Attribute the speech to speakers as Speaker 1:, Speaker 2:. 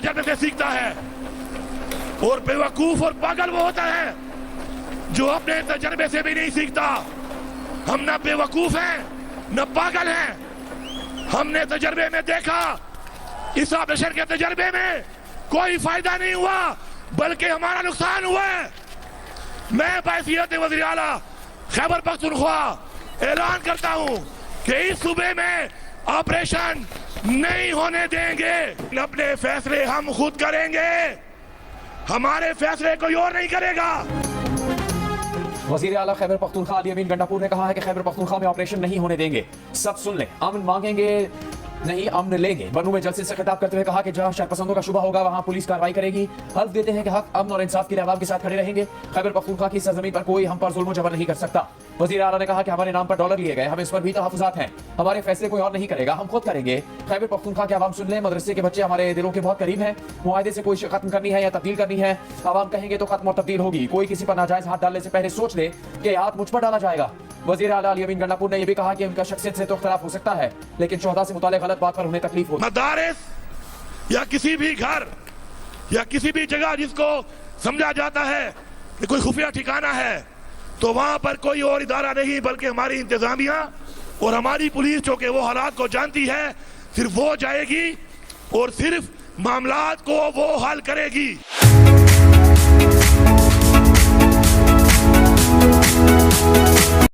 Speaker 1: तजर्बे से सीखता है, और बेवकूफ और पागल वो होता है जो अपने तजर्बे से भी नहीं सीखता। हम ना बेवकूफ हैं न पागल हैं। हमने तजर्बे में देखा, इस ऑपरेशन के तजर्बे में कोई फायदा नहीं हुआ बल्कि हमारा नुकसान हुआ है। मैं बैसियत वज़ीर आला खैबर पख्तूनख्वा ऐलान करता हूं कि इस सूबे में ऑपरेशन नहीं होने देंगे। अपने फैसले हम खुद करेंगे, हमारे फैसले कोई और नहीं करेगा।
Speaker 2: वज़ीर आला खैबर पख्तूनख्वा अली अमीन गंडापुर ने कहा है कि खैबर पख्तूनख्वा में ऑपरेशन नहीं होने देंगे। सब सुन लें, अमन मांगेंगे नहीं अमन लेंगे। बन्नू में जलसे से खिताब करते हुए कहा कि जहां शरपसंदों का शुबा होगा वहां पुलिस कार्रवाई करेगी। हल्फ देते हैं कि हक, अमन और इंसाफ के लिए अवाम के साथ खड़े रहेंगे। खैबर पख्तूनख्वा की सरजमीन पर कोई हम पर जुल्म जबर नहीं कर सकता। वज़ीर आला ने कहा कि हमारे नाम पर डॉलर लिए गए, हम इस पर भी तहफ़्फ़ुज़ात हैं। हमारे फैसले कोई और नहीं करेगा, हम खुद करेंगे। खैबर पख्तूनख्वा के अवाम सुन लें, मदरसे के बच्चे हमारे दिलों के बहुत करीब हैं। मुआहदे से कोई खत्म करनी है या तब्दील करनी है, अवाम कहेंगे तो खत्म और तब्दील होगी। कोई किसी पर नाजायज हाथ डालने से पहले सोच ले कि हाथ मुझ पर डाला जाएगा। वज़ीर आला अली अमीन गंडापुर ने यह भी कहा कि उनका शख्सियत से तो इख्तिलाफ हो सकता है, लेकिन शोहदा से मुताल्लिक़ गलत बात पर उन्हें तकलीफ होगी।
Speaker 1: मदारिस या किसी भी घर या किसी भी जगह जिसको समझा जाता है कि कोई खुफिया ठिकाना है, तो वहां पर कोई और इदारा नहीं बल्कि हमारी इंतजामिया और हमारी पुलिस, जो कि वो हालात को जानती है, सिर्फ वो जाएगी और सिर्फ मामलात को वो हल करेगी।